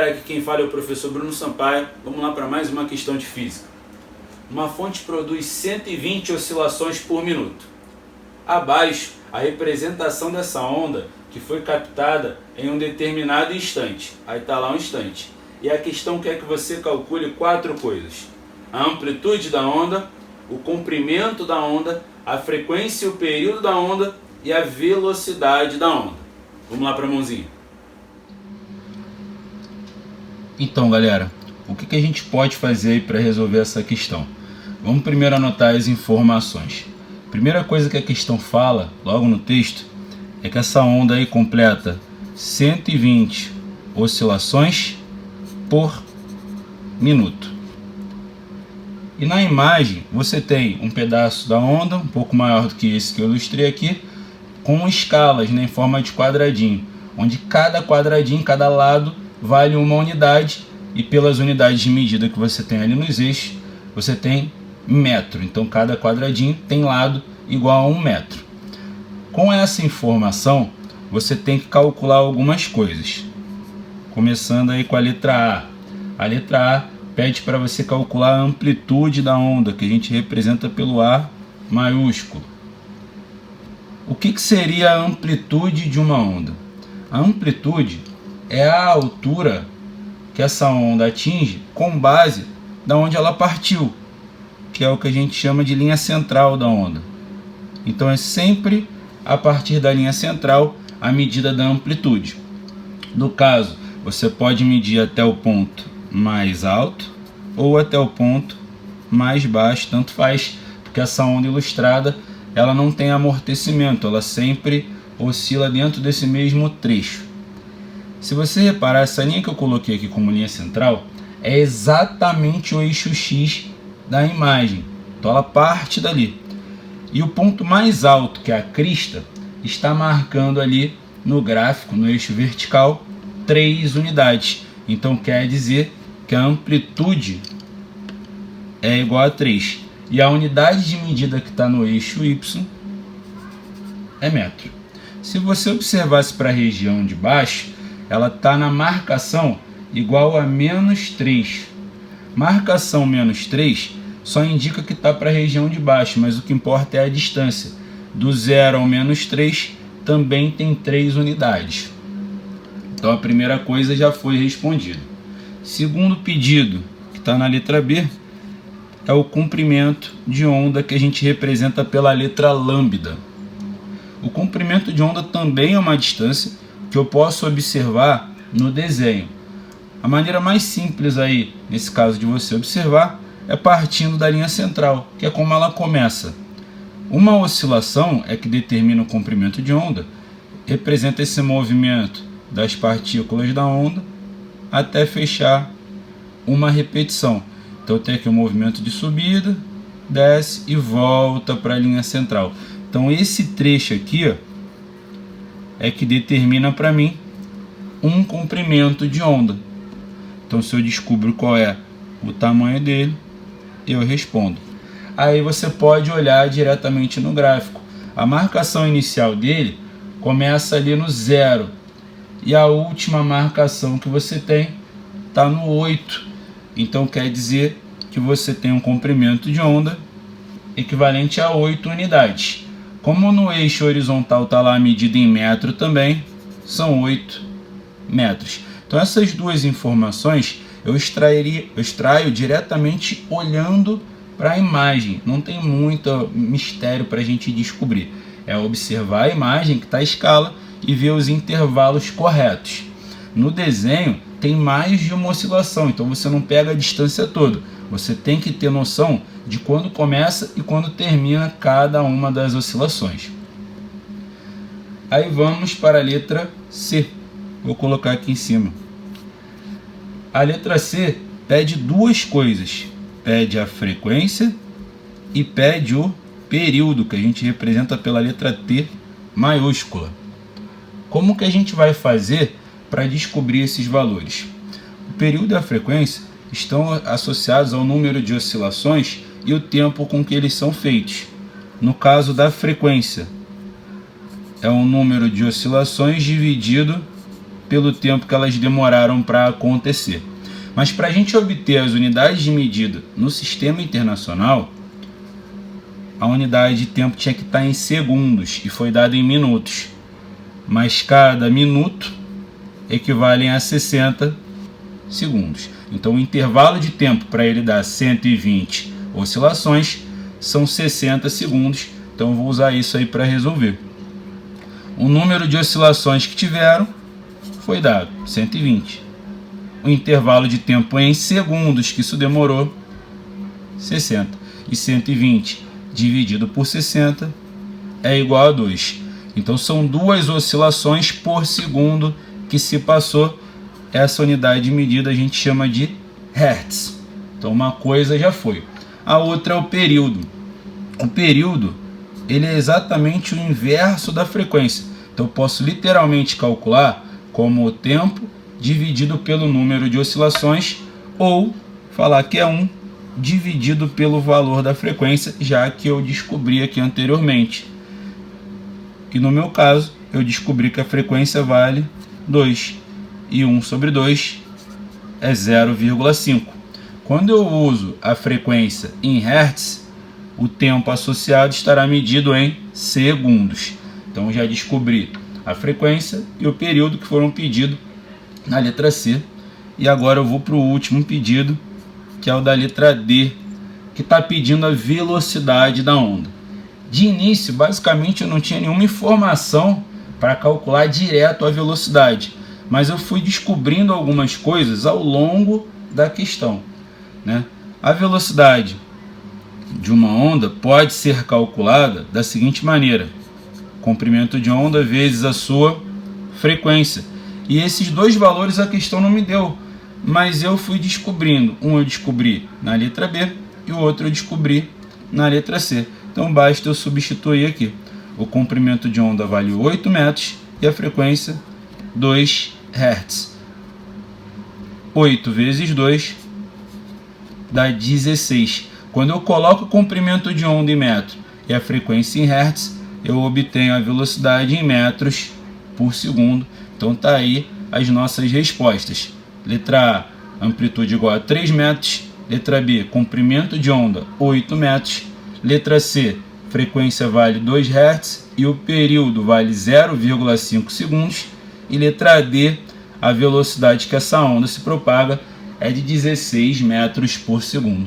galera, aqui quem fala é o professor Bruno Sampaio. Vamos lá para mais uma questão de física. Uma fonte produz 120 oscilações por minuto. Abaixo, a representação dessa onda que foi captada em um determinado instante. Aí está lá um instante. E a questão quer que você calcule 4 coisas: a amplitude da onda, o comprimento da onda, a frequência e o período da onda e a velocidade da onda. Vamos lá para a mãozinha. Então, galera, o que a gente pode fazer aí para resolver essa questão? Vamos primeiro anotar as informações. Primeira coisa que a questão fala, logo no texto, é que essa onda aí completa 120 oscilações por minuto. E na imagem você tem um pedaço da onda, um pouco maior do que esse que eu ilustrei aqui, com escalas, né, em forma de quadradinho, onde cada quadradinho, cada lado, vale uma unidade, e pelas unidades de medida que você tem ali nos eixos, você tem metro. Então cada quadradinho tem lado igual a 1 metro. Com essa informação, você tem que calcular algumas coisas. Começando aí com a letra A. A letra A pede para você calcular a amplitude da onda, que a gente representa pelo A maiúsculo. O que seria a amplitude de uma onda? A amplitude é a altura que essa onda atinge com base da onde ela partiu, que é o que a gente chama de linha central da onda. Então é sempre a partir da linha central a medida da amplitude. No caso, você pode medir até o ponto mais alto ou até o ponto mais baixo, tanto faz, porque essa onda ilustrada ela não tem amortecimento, ela sempre oscila dentro desse mesmo trecho. Se você reparar, essa linha que eu coloquei aqui como linha central é exatamente o eixo X da imagem, então ela parte dali. E o ponto mais alto, que é a crista, está marcando ali no gráfico, no eixo vertical, 3 unidades. Então quer dizer que a amplitude é igual a 3. E a unidade de medida que está no eixo Y é metro. Se você observasse para a região de baixo, ela está na marcação igual a menos 3. Marcação menos 3 só indica que está para a região de baixo, mas o que importa é a distância. Do 0 ao menos 3 também tem 3 unidades. Então a primeira coisa já foi respondida. Segundo pedido, que está na letra B, é o comprimento de onda, que a gente representa pela letra lambda. O comprimento de onda também é uma distância que eu posso observar no desenho. A maneira mais simples aí, nesse caso de você observar, é partindo da linha central, que é como ela começa. Uma oscilação é que determina o comprimento de onda, representa esse movimento das partículas da onda até fechar uma repetição. Então tem aqui o movimento de subida, desce e volta para a linha central. Então esse trecho aqui, ó, é que determina para mim um comprimento de onda. Então se eu descubro qual é o tamanho dele, eu respondo. Aí você pode olhar diretamente no gráfico. A marcação inicial dele começa ali no 0 e a última marcação que você tem está no 8. Então quer dizer que você tem um comprimento de onda equivalente a 8 unidades. Como no eixo horizontal está lá a medida em metro também, são 8 metros. Então essas duas informações eu extraio diretamente olhando para a imagem. Não tem muito mistério para a gente descobrir. É observar a imagem que está à escala e ver os intervalos corretos. No desenho tem mais de uma oscilação, então você não pega a distância toda. Você tem que ter noção de quando começa e quando termina cada uma das oscilações. Aí vamos para a letra C. Vou colocar aqui em cima. A letra C pede duas coisas. Pede a frequência e pede o período, que a gente representa pela letra T maiúscula. Como que a gente vai fazer para descobrir esses valores? O período e a frequência estão associados ao número de oscilações e o tempo com que eles são feitos. No caso da frequência, é o número de oscilações dividido pelo tempo que elas demoraram para acontecer. Mas para a gente obter as unidades de medida no sistema internacional, a unidade de tempo tinha que estar em segundos e foi dada em minutos. Mas cada minuto equivale a 60 segundos. Então o intervalo de tempo para ele dar 120 oscilações são 60 segundos. Então eu vou usar isso aí para resolver. O número de oscilações que tiveram foi dado, 120. O intervalo de tempo em segundos que isso demorou, 60. E 120 dividido por 60 é igual a 2. Então são 2 oscilações por segundo que se passou. Essa unidade de medida a gente chama de Hertz. Então uma coisa já foi. A outra é o período. O período ele é exatamente o inverso da frequência. Então eu posso literalmente calcular como o tempo dividido pelo número de oscilações, ou falar que é 1 dividido pelo valor da frequência, já que eu descobri aqui anteriormente. E no meu caso, eu descobri que a frequência vale 2. E 1 sobre 2 é 0,5. Quando eu uso a frequência em Hertz, o tempo associado estará medido em segundos. Então eu já descobri a frequência e o período que foram pedidos na letra C. E agora eu vou para o último pedido, que é o da letra D, que está pedindo a velocidade da onda. De início, basicamente, eu não tinha nenhuma informação para calcular direto a velocidade, mas eu fui descobrindo algumas coisas ao longo da questão, né? A velocidade de uma onda pode ser calculada da seguinte maneira: comprimento de onda vezes a sua frequência. E esses dois valores a questão não me deu, mas eu fui descobrindo. Um eu descobri na letra B e o outro eu descobri na letra C. Então basta eu substituir aqui. O comprimento de onda vale 8 metros e a frequência 2 Hz. 8 vezes 2 dá 16. Quando eu coloco o comprimento de onda em metro e a frequência em Hz, eu obtenho a velocidade em metros por segundo. Então tá aí as nossas respostas. Letra A, amplitude igual a 3 metros. Letra B, comprimento de onda 8 metros. Letra C, frequência vale 2 Hz e o período vale 0,5 segundos. E letra D, a velocidade que essa onda se propaga é de 16 metros por segundo.